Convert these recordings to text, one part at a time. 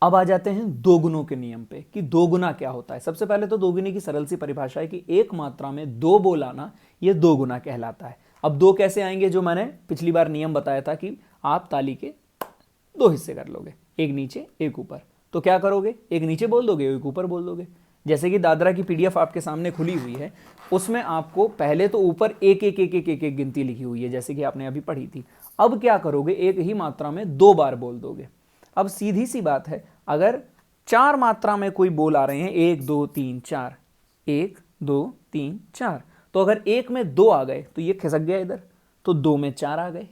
अब आ जाते हैं दो गुणों के नियम पे कि दो गुना क्या होता है। सबसे पहले तो दो गुने की सरल सी परिभाषा है कि एक मात्रा में दो बोल आना यह दो गुना कहलाता है। अब दो कैसे आएंगे, जो मैंने पिछली बार नियम बताया था कि आप ताली के दो हिस्से कर लोगे, एक नीचे एक ऊपर। तो क्या करोगे, एक नीचे बोल दोगे, एक ऊपर बोल दोगे। जैसे कि दादरा की पीडीएफ आपके सामने खुली हुई है, उसमें आपको पहले तो ऊपर एक एक एक एक एक एक गिनती लिखी हुई है जैसे कि आपने अभी पढ़ी थी। अब क्या करोगे, एक ही मात्रा में दो बार बोल दोगे। अब सीधी सी बात है, अगर चार मात्रा में कोई बोल आ रहे हैं, एक दो तीन चार, एक दो तीन चार, तो अगर एक में दो आ गए तो ये खिसक गया इधर, तो दो में चार आ गए,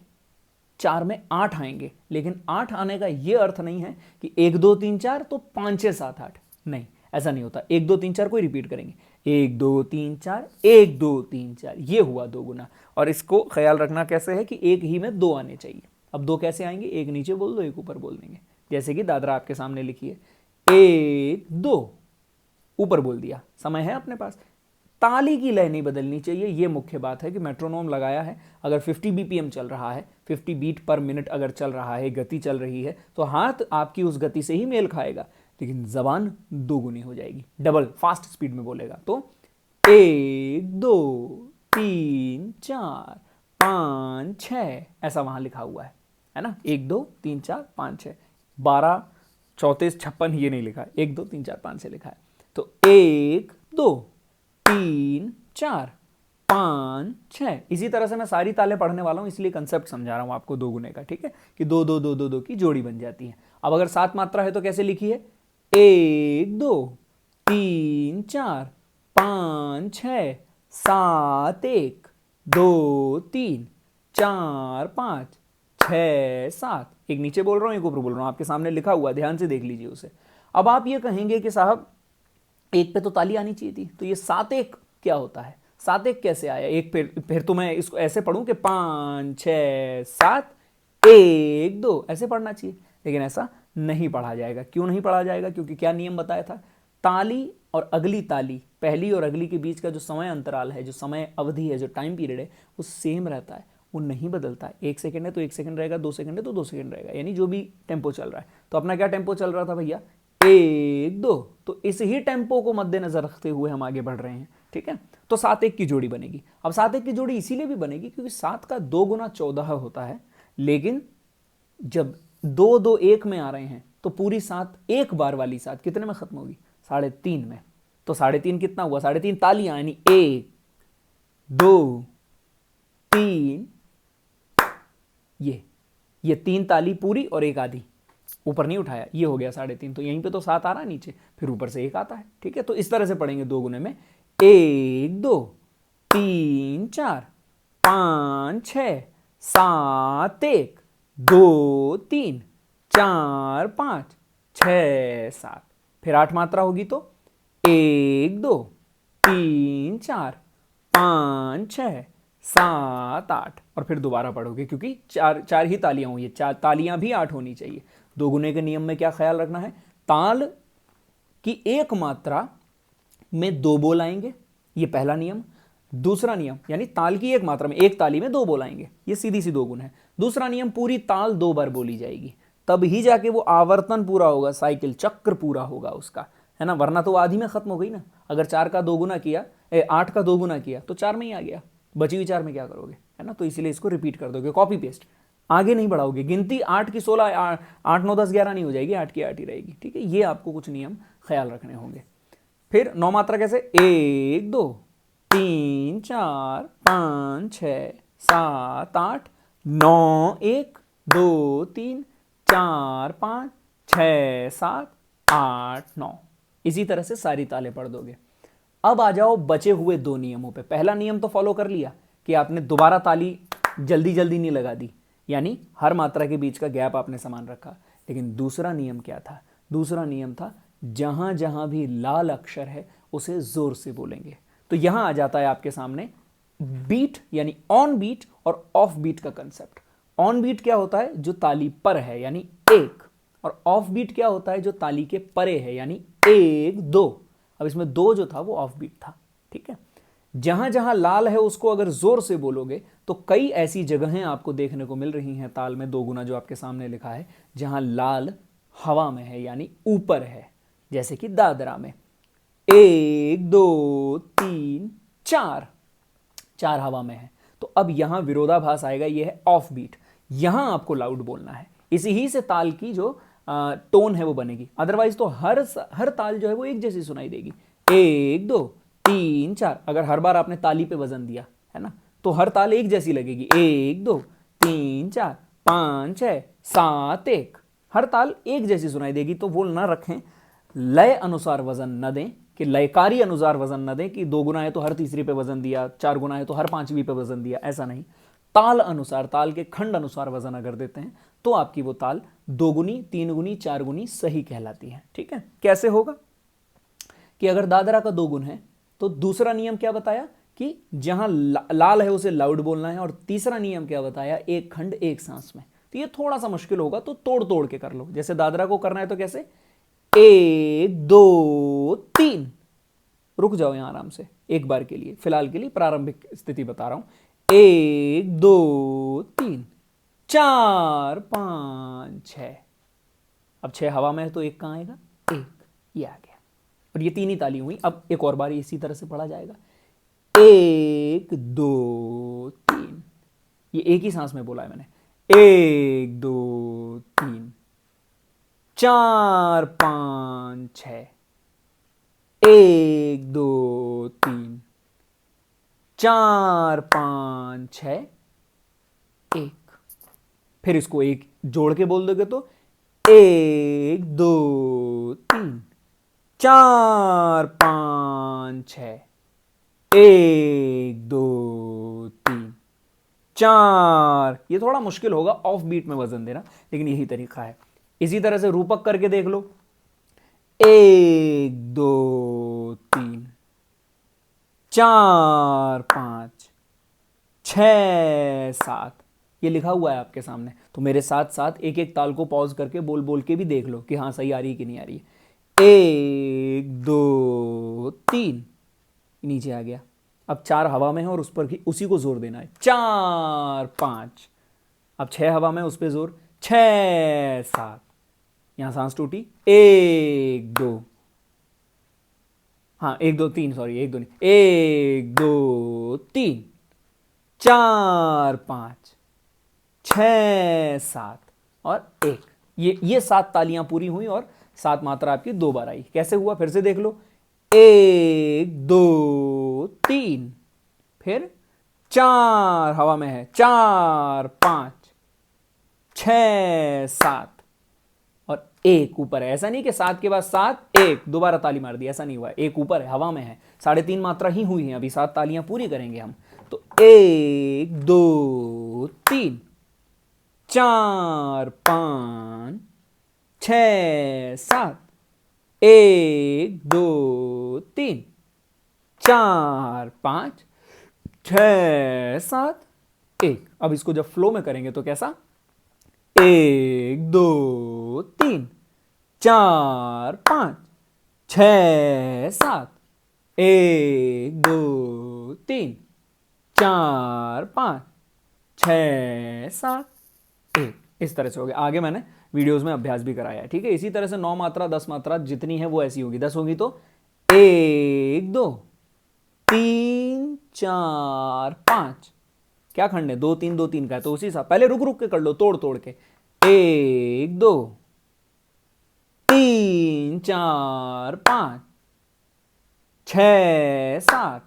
चार में आठ आएंगे। लेकिन आठ आने का यह अर्थ नहीं है कि एक दो तीन चार तो पांच छह सात आठ, नहीं, ऐसा नहीं होता। एक दो तीन चार को रिपीट करेंगे, एक दो तीन चार, एक दो तीन चार, ये हुआ दो गुना। और इसको ख्याल रखना कैसे है कि एक ही में दो आने चाहिए। अब दो कैसे आएंगे, एक नीचे बोल दो, एक ऊपर बोल देंगे। जैसे कि दादरा आपके सामने लिखी है, एक दो, ऊपर बोल दिया, समय है अपने पास। ताली की लय नहीं बदलनी चाहिए, ये मुख्य बात है कि मेट्रोनोम लगाया है, अगर 50 बीपीएम चल रहा है, 50 बीट पर मिनट अगर चल रहा है, गति चल रही है, तो हाथ आपकी उस गति से ही मेल खाएगा, लेकिन जबान दोगुनी हो जाएगी, डबल फास्ट स्पीड में बोलेगा। तो एक दो तीन चार पाँच छः, ऐसा वहां लिखा हुआ है ना, एक दो तीन चार पाँच छः, 12 34 56 ये नहीं लिखा है, एक दो तीन चार पाँच छः लिखा है। तो एक दो तीन चार पाँच छः, इसी तरह से मैं सारी तालें पढ़ने वाला हूँ, इसलिए कंसेप्ट समझा रहा हूँ आपको दो गुने का, ठीक है, कि दो दो दो दो दो की जोड़ी बन जाती है। अब अगर सात मात्रा है तो कैसे लिखी है, एक दो तीन चार पाँच छः सात, एक दो तीन चार पाँच छः सात, एक नीचे बोल रहा हूँ एक ऊपर बोल रहा हूँ, आपके सामने लिखा हुआ, ध्यान से देख लीजिए उसे। अब आप ये कहेंगे कि साहब एक पे तो ताली आनी चाहिए थी, तो ये सात एक क्या होता है, सात एक कैसे आया एक पे। फिर तो मैं इसको ऐसे पढ़ूं कि पाँच छः सात एक दो, ऐसे पढ़ना चाहिए, लेकिन ऐसा नहीं पढ़ा जाएगा। क्यों नहीं पढ़ा जाएगा, क्योंकि क्या नियम बताया था, ताली और अगली ताली, पहली और अगली के बीच का जो समय अंतराल है, जो समय अवधि है, जो टाइम पीरियड है, वो सेम रहता है, वो नहीं बदलता है। एक सेकंड है तो एक सेकंड रहेगा, दो सेकंड है तो दो सेकंड रहेगा, यानी जो भी टेम्पो चल रहा है। तो अपना क्या टेम्पो चल रहा था भैया, एक दो, तो इस ही टेम्पो को मद्देनजर रखते हुए हम आगे बढ़ रहे हैं, ठीक है। तो सात एक की जोड़ी बनेगी। अब सात एक की जोड़ी इसीलिए भी बनेगी क्योंकि सात का दो गुना 14 होता है, लेकिन जब दो दो एक में आ रहे हैं तो पूरी सात एक बार वाली सात कितने में खत्म होगी, 3.5 में। तो 3.5 कितना हुआ, 3.5 तालियां, यानी एक दो तीन, ये तीन ताली पूरी और एक आधी, ऊपर नहीं उठाया, ये हो गया 3.5। तो यहीं पे तो सात आ रहा है नीचे, फिर ऊपर से एक आता है, ठीक है। तो इस तरह से पढ़ेंगे दो गुने में, एक दो तीन चार पाँच छः सात, एक दो तीन चार पाँच छः सात। फिर आठ मात्रा होगी तो एक दो तीन चार पाँच छः सात आठ, और फिर दोबारा पढ़ोगे क्योंकि चार चार ही तालियां हुई है, चार तालियां भी आठ होनी चाहिए। दो गुने के नियम में क्या ख्याल रखना है, ताल की एक मात्रा में दो बोल आएंगे, ये पहला नियम। दूसरा नियम, यानी ताल की एक मात्रा में, एक ताली में दो बोल आएंगे, ये सीधी सी दो गुण है। दूसरा नियम, पूरी ताल दो बार बोली जाएगी, तब ही जाके वो आवर्तन पूरा होगा, साइकिल चक्र पूरा होगा उसका, है ना, वरना तो आधी में खत्म हो गई ना। अगर चार का दो गुना किया, आठ का दो गुना किया तो चार में ही आ गया, बची हुई चार में क्या करोगे, है ना। तो इसीलिए इसको रिपीट कर दोगे, कॉपी पेस्ट, आगे नहीं बढ़ाओगे। गिनती 8 की 16, 8 9 10 11 नहीं हो जाएगी, 8 की 8 ही रहेगी, ठीक है। ये आपको कुछ नियम ख्याल रखने होंगे। फिर नौ मात्रा कैसे, एक दो तीन चार पाँच छः सात आठ नौ, एक दो तीन चार पाँच छः सात आठ नौ, इसी तरह से सारी तालें पढ़ दोगे। अब आ जाओ बचे हुए दो नियमों पे। पहला नियम तो फॉलो कर लिया कि आपने दोबारा ताली जल्दी जल्दी नहीं लगा दी, यानी हर मात्रा के बीच का गैप आपने समान रखा। लेकिन दूसरा नियम क्या था, दूसरा नियम था जहां जहां भी लाल अक्षर है उसे जोर से बोलेंगे। तो यहां आ जाता है आपके सामने बीट, यानी ऑन बीट और ऑफ बीट का कंसेप्ट। ऑन बीट क्या होता है, जो ताली पर है यानी एक, और ऑफ बीट क्या होता है, जो ताली के परे है यानी एक दो। अब इसमें दो जो था वो ऑफ बीट था, ठीक है। जहां जहां लाल है उसको अगर जोर से बोलोगे तो कई ऐसी जगहें आपको देखने को मिल रही हैं ताल में दो गुना जो आपके सामने लिखा है, जहां लाल हवा में है यानी ऊपर है, जैसे कि दादरा में 1 2 3 4, 4 हवा में है। तो अब यहां विरोधाभास आएगा, ये है ऑफ बीट, यहां आपको लाउड बोलना है, इसी ही से ताल की जो टोन है वो बनेगी। अदरवाइज तो हर ताल जो है वो एक जैसी सुनाई देगी। 1 2 3 4, अगर हर बार आपने ताली पे वजन दिया है ना, तो हर ताल एक जैसी लगेगी। 1 2 3 4 5 6 7 1, हर ताल एक जैसी सुनाई देगी। तो वो ना रखें, लय अनुसार वजन न दें, कि लयकारी अनुसार वजन न दें कि 2 गुना है तो हर तीसरी पे वजन दिया, 4 गुना है तो हर पांचवी पे वजन दिया, ऐसा नहीं। ताल अनुसार, ताल के खंड अनुसार वजन अगर देते हैं तो आपकी वो ताल 2 गुनी 3 गुनी 4 गुनी सही कहलाती है। ठीक है, कैसे होगा कि अगर दादरा का 2 गुण है तो दूसरा नियम क्या बताया कि जहां लाल है उसे लाउड बोलना है, और तीसरा नियम क्या बताया, एक खंड एक सांस में। तो ये थोड़ा सा मुश्किल होगा, तो तोड़ तोड़ के कर लो। जैसे दादरा को करना है तो कैसे, 1 2 3, रुक जाओ यहां आराम से एक बार के लिए, फिलहाल के लिए प्रारंभिक स्थिति बता रहा हूं। 1 2 3 4 5 6, अब 6 हवा में है तो एक कहां आएगा, एक, ये आ गया। और ये 3 ही ताली हुई। अब एक और बार इसी तरह से पढ़ा जाएगा, 1 2 3, ये एक ही सांस में बोला है मैंने, 1 2 3 4 5 6, 1 2 3 4 5 6 1। फिर इसको एक जोड़ के बोल दोगे तो 1 2 3 4 5 6, 1 2 3 4। ये थोड़ा मुश्किल होगा ऑफ बीट में वजन देना, लेकिन यही तरीका है। इसी तरह से रूपक करके देख लो, 1 2 3 4 5 6 7, ये लिखा हुआ है आपके सामने। तो मेरे साथ साथ एक एक ताल को पॉज करके बोल बोल के भी देख लो कि हाँ सही आ रही है कि नहीं आ रही है। 1 2 3, नीचे आ गया। अब 4 हवा में है और उस पर भी उसी को जोर देना है, 4 5। अब 6 हवा में, उस पर जोर, 6 7, यहां सांस टूटी, 1 2, हाँ 1 2 3, सॉरी 1 2 नहीं, 1 2 3 4 5 6 7 और 1। ये 7 तालियां पूरी हुई और 7 मात्रा आपकी 2 बार आई। कैसे हुआ, फिर से देख लो, 1 2 3, फिर 4 हवा में है, 4 5 6 7 और 1 ऊपर है। ऐसा नहीं कि 7 के बाद 7 1 दोबारा ताली मार दी, ऐसा नहीं हुआ है। 1 ऊपर है, हवा में है, 3.5 मात्रा ही हुई है, अभी 7 तालियां पूरी करेंगे हम। तो 1 2 3 4 5 6 7, 1 2 3 4 5 6 7 1। अब इसको जब फ्लो में करेंगे तो कैसा, 1 2 3 4 5 6 7, 1 2 3 4 5 6 7 1। इस तरह से हो गया। आगे मैंने वीडियोस में अभ्यास भी कराया है। ठीक है, इसी तरह से 9 मात्रा 10 मात्रा जितनी है वो ऐसी होगी। 10 होगी तो 1 2 3 4 5, क्या खंड है, 2 3 2 3 का है, तो उसी हिसाब, पहले रुक रुक के कर लो, तोड़ तोड़ के। 1 2 3 4 5 6 7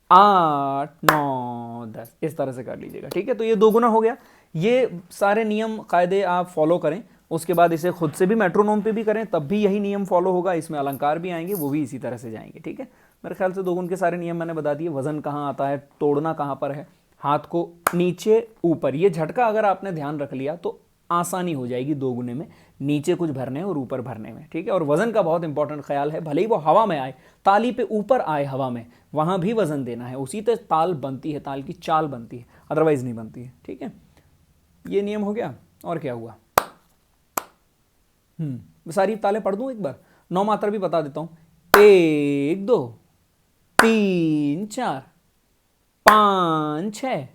8 9 10, इस तरह से कर लीजिएगा। ठीक है, तो ये 2 गुना हो गया। ये सारे नियम कायदे आप फॉलो करें, उसके बाद इसे खुद से भी मेट्रोनोम पे भी करें, तब भी यही नियम फॉलो होगा। इसमें अलंकार भी आएंगे, वो भी इसी तरह से जाएंगे। ठीक है, मेरे ख्याल से 2 गुण के सारे नियम मैंने बता दिए। वजन कहाँ आता है, तोड़ना कहाँ पर है, हाथ को नीचे ऊपर, ये झटका अगर आपने ध्यान रख लिया तो आसानी हो जाएगी 2 गुने में, नीचे कुछ भरने और ऊपर भरने में। ठीक है, और वजन का बहुत इंपॉर्टेंट ख्याल है, भले ही वो हवा में आए, ताली पे ऊपर आए हवा में, वहां भी वजन देना है, उसी तरह ताल बनती है, ताल की चाल बनती है, अदरवाइज नहीं बनती है। ठीक है, ये नियम हो गया। और क्या हुआ, सारी तालें पढ़ दूं एक बार, 9 मात्रा भी बता देता हूं। 1 2 3 4 5 6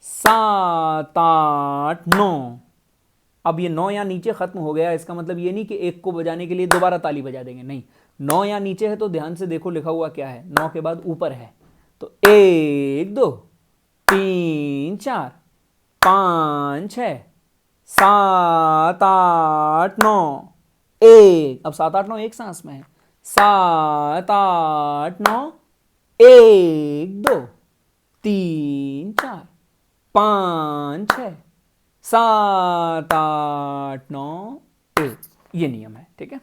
7 8 9 अब ये 9 यहाँ नीचे खत्म हो गया, इसका मतलब ये नहीं कि एक को बजाने के लिए दोबारा ताली बजा देंगे, नहीं, 9 यहाँ नीचे है तो ध्यान से देखो लिखा हुआ क्या है, 9 के बाद ऊपर है, तो 1 2 3 4 5 6 7 8 9 1, अब 7 8 9 एक सांस में है, 7 8 9 1 2 3 4 5 6 7 8 9 1, ये नियम है, ठीक है।